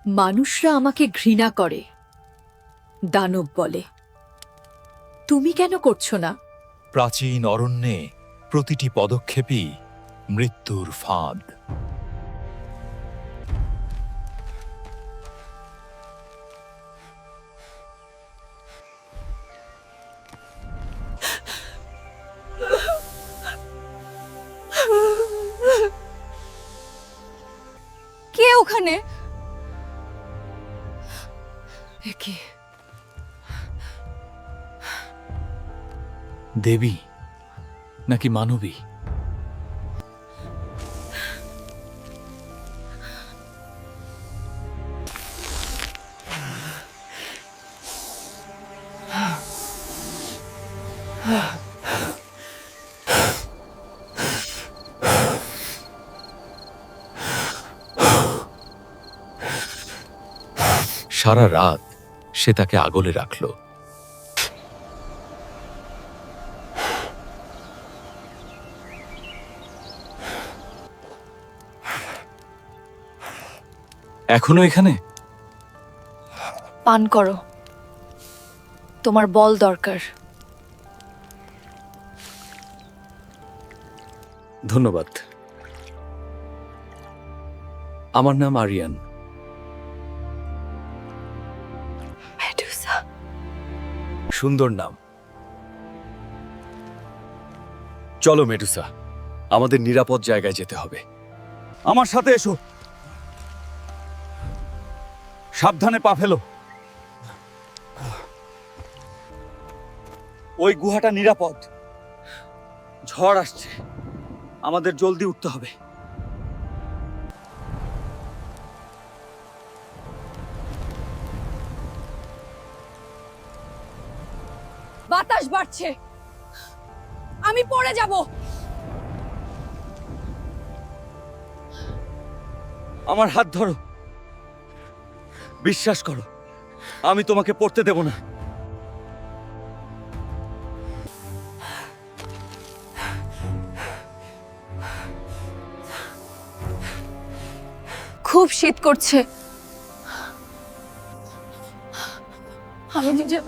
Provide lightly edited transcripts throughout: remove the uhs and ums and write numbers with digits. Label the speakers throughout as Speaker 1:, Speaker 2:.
Speaker 1: মানুষরা আমাকে ঘৃণা করে, দানব বলে। তুমি কেন করছো না?
Speaker 2: প্রাচীন অরণ্যে প্রতিটি পদক্ষেপই মৃত্যুর ফাঁদ।
Speaker 1: কে ওখানে? কে?
Speaker 2: দেবী নাকি মানবী? সারা রাত সে তাকে আগলে রাখল। এখনো এখানে?
Speaker 1: পান করো, তোমার বল দরকার।
Speaker 3: ধন্যবাদ। আমার নাম আরিয়ান।
Speaker 1: মেডুসা।
Speaker 3: সুন্দর নাম। চলো মেডুসা, আমাদের নিরাপদ জায়গায় যেতে হবে।
Speaker 4: আমার সাথে এসো। সাবধানে পা ফেলো। ওই গুহাটা নিরাপদ। ঝড় আসছে, আমাদের জলদি উঠতে হবে।
Speaker 1: বাতাস বাড়ছে, আমি পড়ে যাব।
Speaker 4: আমার হাত ধরো, বিশ্বাস করো, আমি তোমাকে পড়তে দেব না।
Speaker 1: খুব শীত করছে। আমি নিজে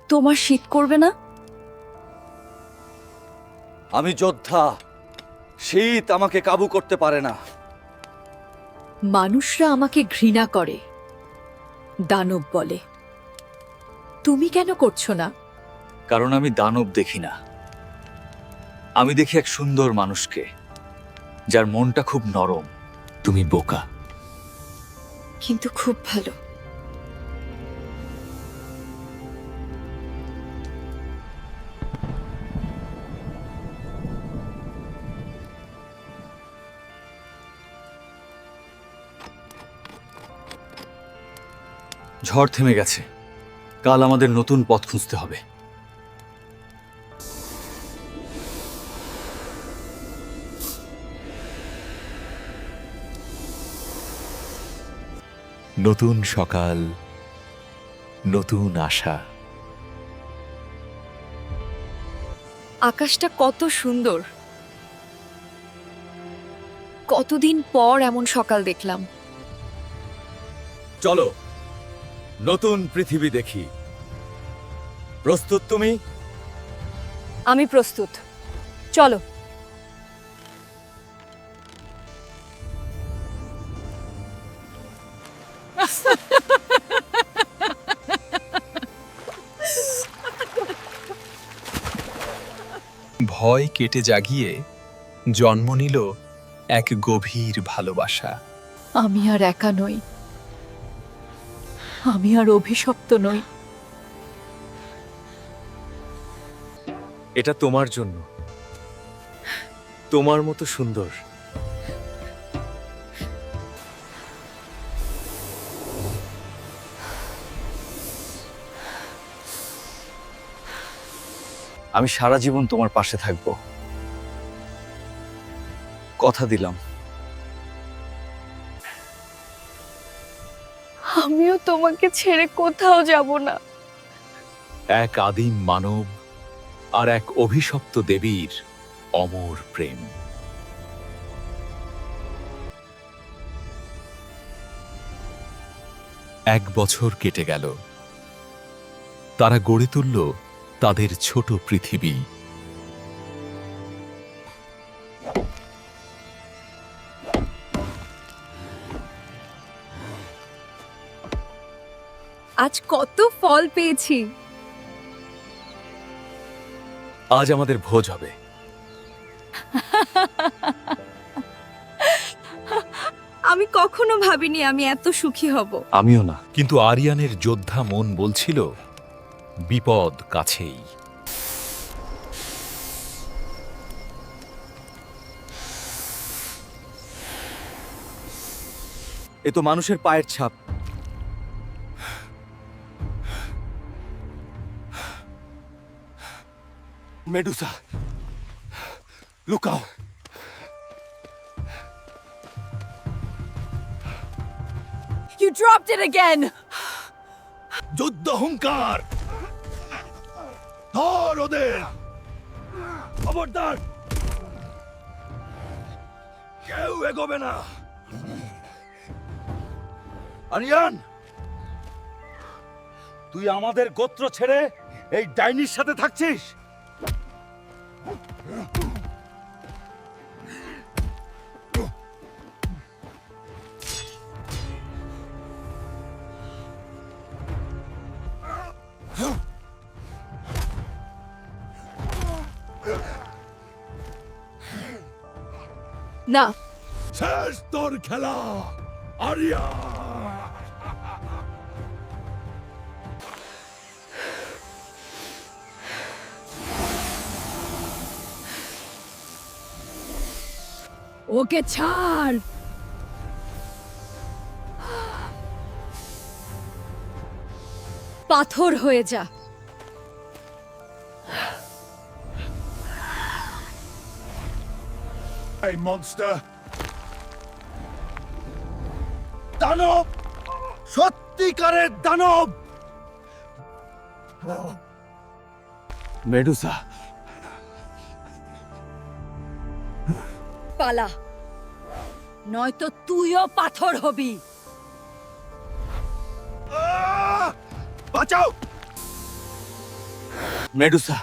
Speaker 1: তোমার শীত করবে না?
Speaker 4: আমি যোদ্ধা, শীত আমাকে কাবু করতে পারে না।
Speaker 1: মানুষরা আমাকে ঘৃণা করে, দানব বলে। তুমি কেন করছো না?
Speaker 2: কারণ আমি দানব দেখি না, আমি দেখি এক সুন্দর মানুষকে, যার মনটা খুব নরম। তুমি বোকা।
Speaker 1: কিন্তু খুব ভালো।
Speaker 2: ঝড় থেমে গেছে, কাল আমাদের নতুন পথ খুঁজতে হবে। নতুন সকাল, নতুন আশা।
Speaker 1: আকাশটা কত সুন্দর। কতদিন পর এমন সকাল দেখলাম।
Speaker 3: চলো নতুন পৃথিবী দেখি। প্রস্তুত তুমি?
Speaker 1: আমি প্রস্তুত, চলো।
Speaker 5: ভয় কেটে জাগিয়ে জন্ম নিল এক গভীর ভালোবাসা।
Speaker 1: আমি আর একা নই, আমি আর অভিশপ্ত নই।
Speaker 3: এটা তোমার জন্য, তোমার মতো সুন্দর।
Speaker 2: আমি সারা জীবন তোমার পাশে থাকব, কথা দিলাম।
Speaker 1: আমিও তোমাকে ছেড়ে কোথাও যাব না।
Speaker 2: এক আদিম মানব আর এক অভিশপ্ত দেবীর অমর প্রেম।
Speaker 3: 1 বছর কেটে গেল। তারা গড়ে তুলল তাদের ছোট পৃথিবী।
Speaker 1: আজ কত ফল পেয়েছি।
Speaker 3: আজ আমাদের ভোজ হবে।
Speaker 1: আমি কখনো ভাবিনি আমি এত সুখী হব।
Speaker 2: আমিও না।
Speaker 3: কিন্তু আরিয়ানের যোদ্ধা মন বলছিল বিপদ কাছেই।
Speaker 4: এ তো মানুষের পায়ের ছাপ। Medusa, লুকাও।
Speaker 1: You dropped it again.
Speaker 3: যুদ্ধ হুঙ্কার, ধর ওদের। খবরদার, কেউ এগোবে না।
Speaker 4: আরিয়ান, তুই আমাদের গোত্র ছেড়ে এই ডাইনির সাথে থাকছিস?
Speaker 1: না,
Speaker 3: শেষ তোর খেলা, আরিয়া।
Speaker 1: ওকে ছাড়। পাথর হয়ে যা।
Speaker 3: এই মনস্টার,
Speaker 4: দানব, সত্যিকারের দানব। মেডুসা,
Speaker 1: পালা, নয়তো তুইও পাথর হবি।
Speaker 4: বাঁচাও। মেডুসা,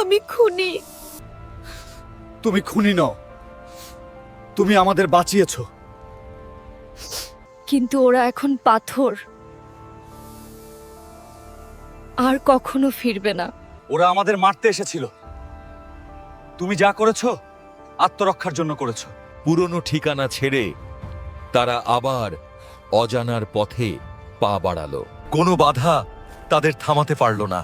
Speaker 1: আমি খুনি।
Speaker 4: তুমি খুনি নও, তুমি আমাদের বাঁচিয়েছো।
Speaker 1: কিন্তু ওরা এখন পাথর, আর কখনো ফিরবে না।
Speaker 4: ওরা আমাদের মারতে এসেছিল। তুমি যা করেছো আত্মরক্ষার জন্য করেছো।
Speaker 3: পুরনো ঠিকানা ছেড়ে তারা আবার অজানার পথে পা বাড়ালো। কোনো বাধা তাদের থামাতে পারল না।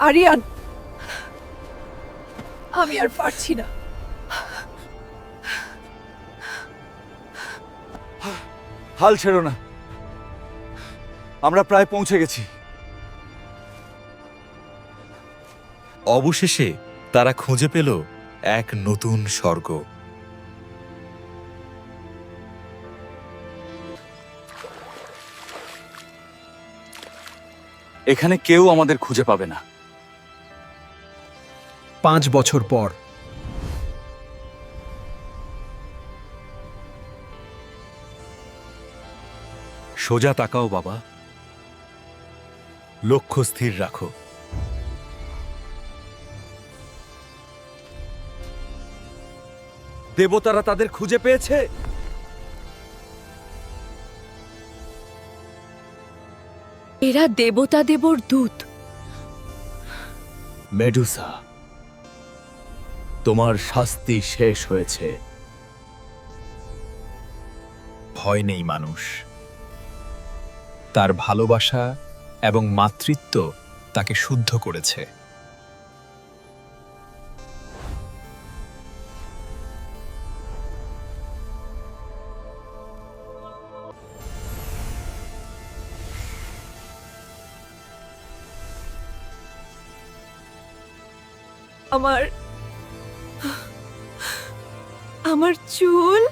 Speaker 1: আরিয়ান, আমি আর পারছি না।
Speaker 4: হাল ছেড়ো না, আমরা প্রায় পৌঁছে গেছি।
Speaker 3: অবশেষে তারা খুঁজে পেল এক নতুন স্বর্গ।
Speaker 2: এখানে কেউ আমাদের খুঁজে পাবে না।
Speaker 5: 5 বছর পর
Speaker 3: সোজা তাকাও বাবা, লক্ষ্য স্থির রাখো।
Speaker 4: দেবতারা তাদের খুঁজে পেয়েছে।
Speaker 1: এরা দেবতা দেবর দূত।
Speaker 3: মেডুসা, তোমার শাস্তি শেষ হয়েছে।
Speaker 5: ভয় নেই মানুষ, তার ভালোবাসা এবং মাতৃত্ব তাকে শুদ্ধ করেছে।
Speaker 1: আমার আমার চুল,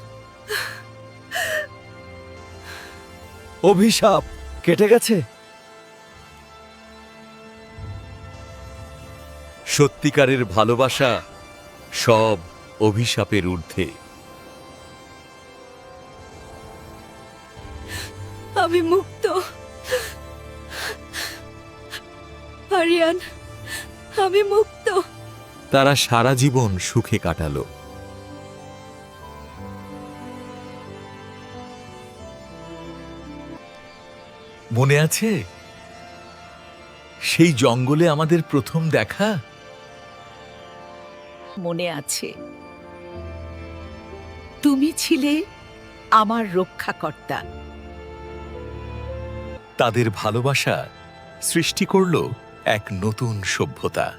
Speaker 4: অভিশাপ কেটে গেছে।
Speaker 3: সত্যিকারের ভালোবাসা সব অভিশাপের ঊর্ধ্বে।
Speaker 1: আমি মুক্ত। আরিয়ান, আমি মুক্ত।
Speaker 3: তারা সারা জীবন সুখে কাটালো। মনে আছে সেই জঙ্গলে আমাদের প্রথম দেখা?
Speaker 1: মনে আছে, তুমি ছিলে আমার রক্ষাকর্তা।
Speaker 5: তাদের ভালোবাসা সৃষ্টি করল এক নতুন সভ্যতা।